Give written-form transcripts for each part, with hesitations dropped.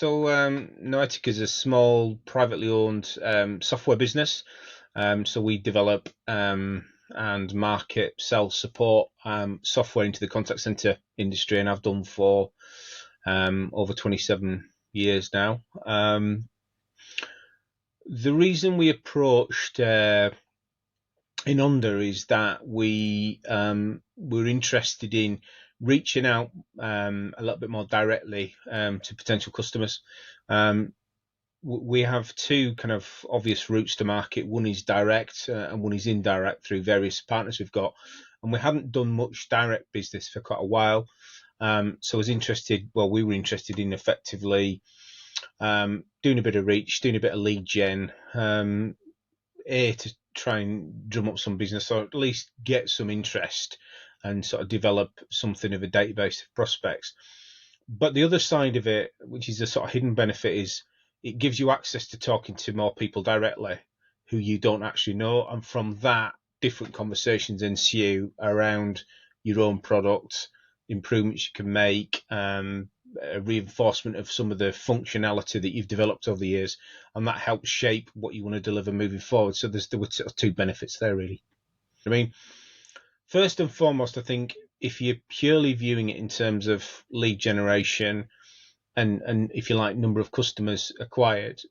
Noetica is a small, privately owned software business. So we develop and market, sell, support software into the contact center industry, and I've done for over 27 years now. The reason we approached INONDA is that we're interested in reaching out a little bit more directly to potential customers. We have two kind of obvious routes to market. One is direct and one is indirect through various partners we've got. And we haven't done much direct business for quite a while. So we were interested in effectively doing a bit of reach, doing a bit of lead gen, to try and drum up some business, or at least get some interest and sort of develop something of a database of prospects. But the other side of it, which is a sort of hidden benefit, is it gives you access to talking to more people directly who you don't actually know. And from that, different conversations ensue around your own product, improvements you can make, a reinforcement of some of the functionality that you've developed over the years, and that helps shape what you want to deliver moving forward. So there were two benefits there, really. I mean, first and foremost, I think if you're purely viewing it in terms of lead generation and if you like, number of customers acquired,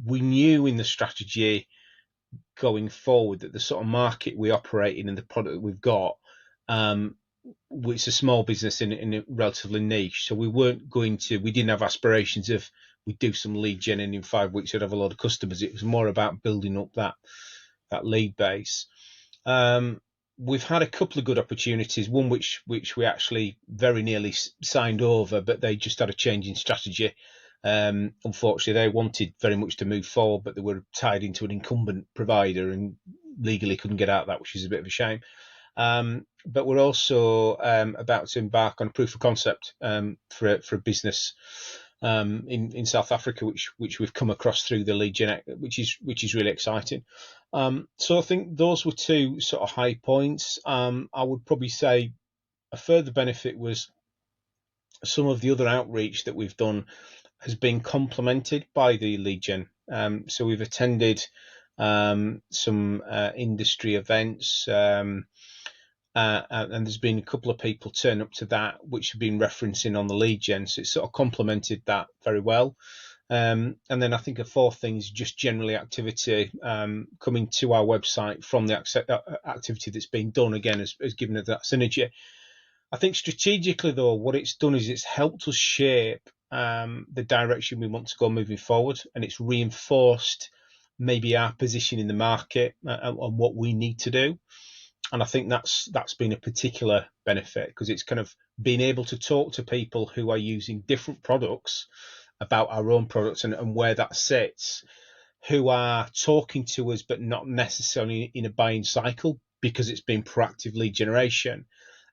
we knew in the strategy going forward that the sort of market we operate in and the product that we've got, it's a small business in a relatively niche. So we didn't have aspirations of we'd do some lead gen and in 5 weeks we'd have a lot of customers. It was more about building up that lead base. We've had a couple of good opportunities, one which we actually very nearly signed over, but they just had a change in strategy. Unfortunately, they wanted very much to move forward, but they were tied into an incumbent provider and legally couldn't get out of that, which is a bit of a shame. But we're also about to embark on a proof of concept for a business in South Africa, which we've come across through the lead gen, which is really exciting. So I think those were two sort of high points. I would probably say a further benefit was some of the other outreach that we've done has been complemented by the lead gen. So we've attended some industry events, and there's been a couple of people turn up to that which have been referencing on the lead gen, so it's sort of complemented that very well. And then I think a fourth thing is just generally activity coming to our website from the activity that's been done, again, has given us that synergy. I think strategically, though, what it's done is it's helped us shape the direction we want to go moving forward, and it's reinforced maybe our position in the market and what we need to do. And I think that's been a particular benefit, because it's kind of being able to talk to people who are using different products about our own products and where that sits, who are talking to us but not necessarily in a buying cycle, because it's been proactive lead generation.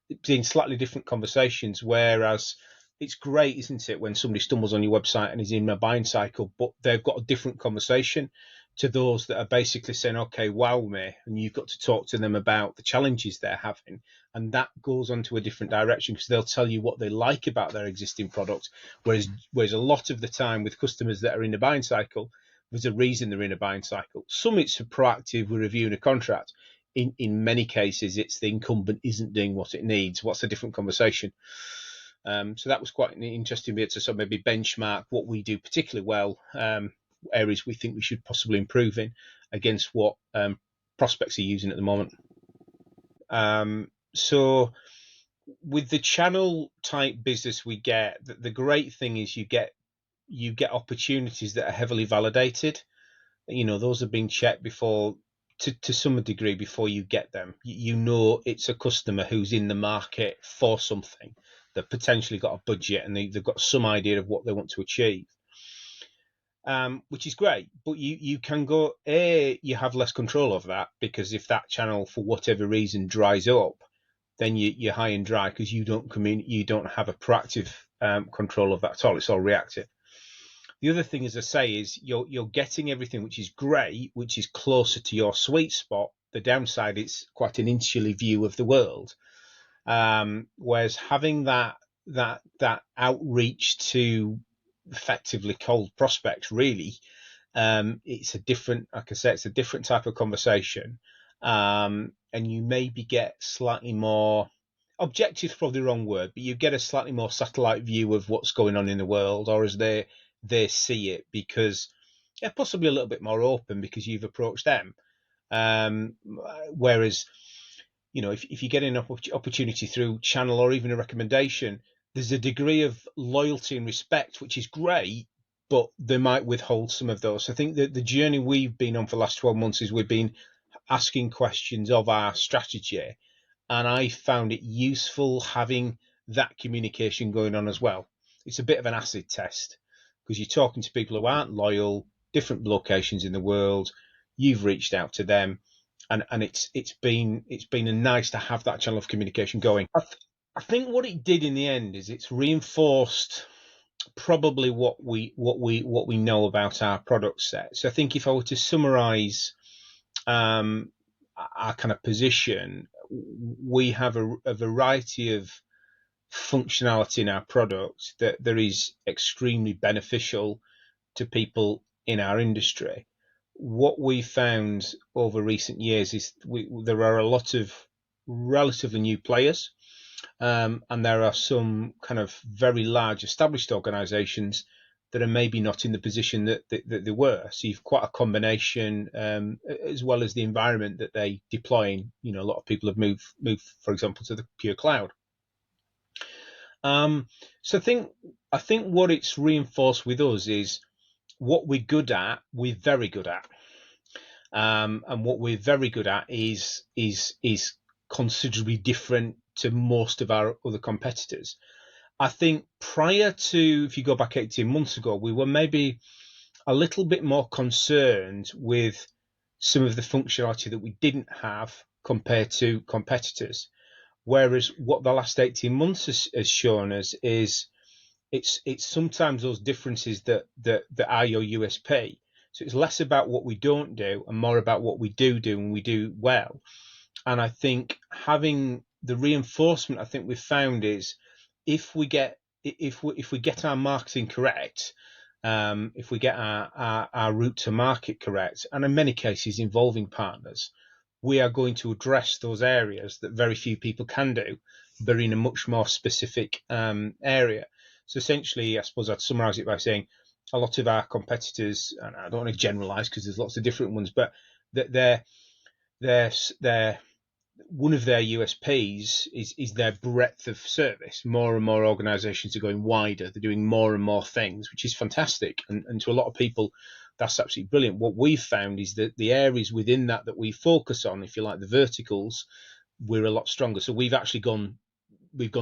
It's been slightly different conversations, whereas it's great, isn't it, when somebody stumbles on your website and is in a buying cycle, but they've got a different conversation to those that are basically saying, okay, wow me, and you've got to talk to them about the challenges they're having. And that goes on to a different direction, because they'll tell you what they like about their existing product. Whereas a lot of the time with customers that are in a buying cycle, there's a reason they're in a buying cycle. Some it's a proactive, we're reviewing a contract. In many cases, it's the incumbent isn't doing what it needs. What's a different conversation? So that was quite an interesting bit to sort of maybe benchmark what we do particularly well, areas we think we should possibly improve in against what prospects are using at the moment. So with the channel type business we get, the great thing is you get opportunities that are heavily validated. Those have been checked before, to some degree, before you get them. It's a customer who's in the market for something, that potentially got a budget and they've got some idea of what they want to achieve. Which is great, but you can go, you have less control over that, because if that channel for whatever reason dries up, then you're high and dry, because you don't have a proactive control of that at all. It's all reactive. The other thing, as I say, is you're getting everything, which is great, which is closer to your sweet spot. The downside, it's quite an insular view of the world, whereas having that outreach to effectively cold prospects, really. It's a different, like I said, it's a different type of conversation. And you maybe get slightly more objective is probably the wrong word, but you get a slightly more satellite view of what's going on in the world, or as they see it, because they're possibly a little bit more open because you've approached them. Um, Whereas, if you get an opportunity through channel or even a recommendation, there's a degree of loyalty and respect, which is great, but they might withhold some of those. So I think that the journey we've been on for the last 12 months is we've been asking questions of our strategy, and I found it useful having that communication going on as well. It's a bit of an acid test because you're talking to people who aren't loyal, different locations in the world. You've reached out to them, and it's been nice to have that channel of communication going. I think what it did in the end is it's reinforced probably what we know about our product set. So I think if I were to summarise our kind of position, we have a variety of functionality in our product that is extremely beneficial to people in our industry. What we found over recent years is there are a lot of relatively new players, and there are some kind of very large established organisations that are maybe not in the position that they were. So you've quite a combination, as well as the environment that they deploy in. A lot of people have moved, for example, to the pure cloud. So I think what it's reinforced with us is what we're good at, we're very good at. And what we're very good at is considerably different to most of our other competitors. I think prior to, if you go back 18 months ago, we were maybe a little bit more concerned with some of the functionality that we didn't have compared to competitors. Whereas what the last 18 months has shown us is it's sometimes those differences that are your USP. So it's less about what we don't do and more about what we do and we do well. And I think having the reinforcement I think we've found is if we get our marketing correct, if we get our route to market correct, and in many cases involving partners, we are going to address those areas that very few people can do, but in a much more specific area. So essentially, I suppose I'd summarize it by saying a lot of our competitors, and I don't want to generalize because there's lots of different ones, but that they're one of their USPs is their breadth of service. More and more organizations are going wider. They're doing more and more things, which is fantastic. And to a lot of people, that's absolutely brilliant. What we've found is that the areas within that we focus on, if you like, the verticals, we're a lot stronger. So we've gone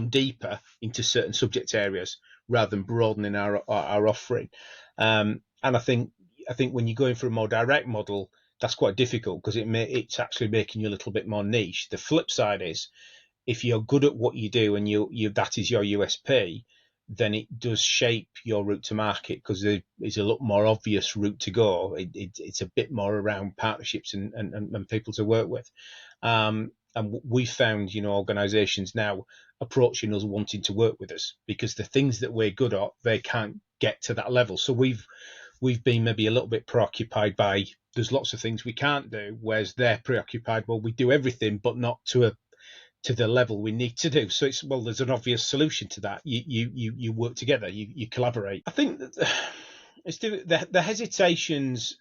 deeper into certain subject areas rather than broadening our offering. And I think when you're going for a more direct model, that's quite difficult because it's actually making you a little bit more niche. The flip side is if you're good at what you do and that is your USP, then it does shape your route to market because there is a lot more obvious route to go. It's a bit more around partnerships and people to work with. And we found, organizations now approaching us wanting to work with us because the things that we're good at, they can't get to that level. So we've been maybe a little bit preoccupied by there's lots of things we can't do, whereas they're preoccupied, well, we do everything, but not to the level we need to do. So there's an obvious solution to that. You work together, you collaborate. I think that the hesitations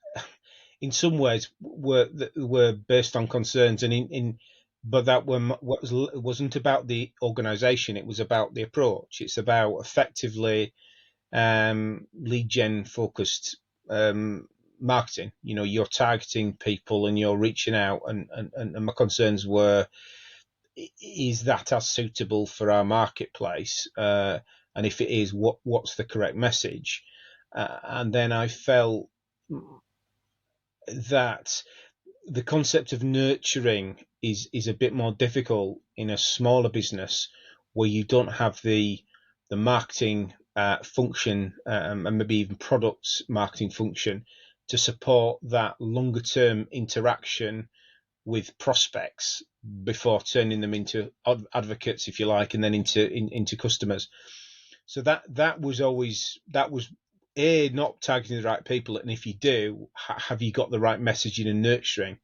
in some ways were based on concerns but that wasn't about the organization, it was about the approach. It's about effectively lead gen focused marketing. You're targeting people and you're reaching out, and my concerns were, is that as suitable for our marketplace? And if it is, what's the correct message? And then I felt that the concept of nurturing is a bit more difficult in a smaller business where you don't have the marketing function and maybe even products marketing function to support that longer term interaction with prospects before turning them into advocates, if you like, and then into customers. So that was not targeting the right people, and if you do, have you got the right messaging and nurturing?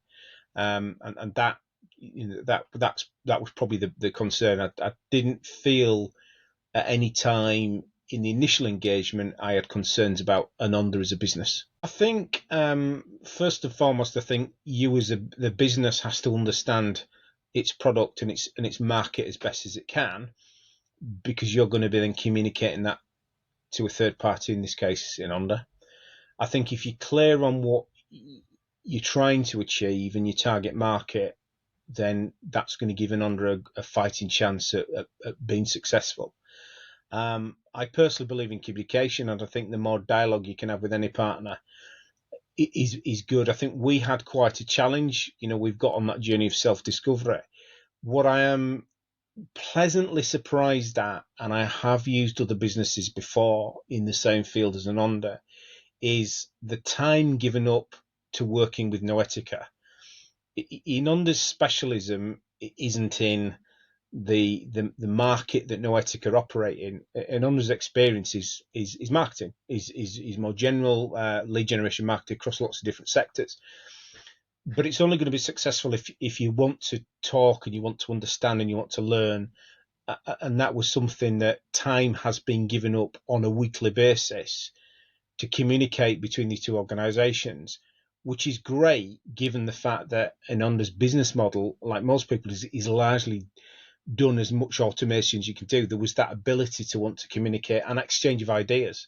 And that, that was probably the concern. I didn't feel at any time in the initial engagement I had concerns about INONDA as a business. I think first and foremost, I think you as the business has to understand its product and its market as best as it can, because you're going to be then communicating that to a third party, in this case INONDA. I think if you're clear on what you're trying to achieve and your target market, then that's going to give INONDA a fighting chance at being successful. I personally believe in communication, and I think the more dialogue you can have with any partner is good. I think we had quite a challenge. We've got on that journey of self-discovery. What I am pleasantly surprised at, and I have used other businesses before in the same field as INONDA, is the time given up to working with Noetica. INONDA's specialism isn't in the market that Noetica operate in. INONDA's experience is marketing, is more general lead generation marketing across lots of different sectors. But it's only going to be successful if you want to talk and you want to understand and you want to learn. And that was something that time has been given up on a weekly basis to communicate between the two organisations, which is great given the fact that INONDA's business model, like most people, is largely done as much automation as you can do. There was that ability to want to communicate and exchange of ideas.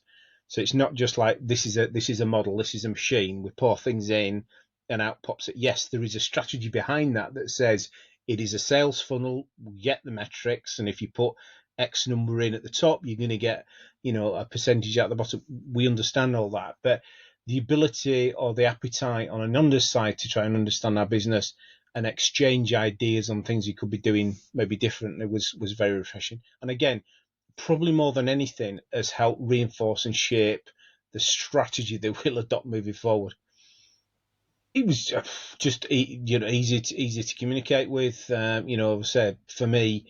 So it's not just like this is a model, this is a machine. We pour things in and out pops it. Yes, there is a strategy behind that says it is a sales funnel. We get the metrics, and if you put X number in at the top, you're going to get a percentage out the bottom. We understand all that, but the ability or the appetite on INONDA's side to try and understand our business and exchange ideas on things you could be doing maybe differently was very refreshing. And again, probably more than anything, has helped reinforce and shape the strategy that we'll adopt moving forward. It was just easy to communicate with. As I said, for me,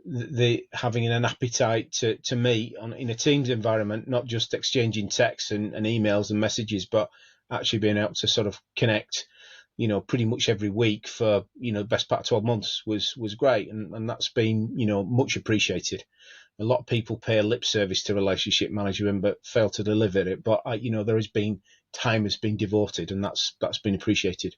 the having an appetite to meet in a Teams environment, not just exchanging texts and emails and messages, but actually being able to sort of connect pretty much every week for best part of 12 months was great, and that's been much appreciated. A lot of people pay a lip service to relationship management but fail to deliver it, but there has been time has been devoted, and that's been appreciated.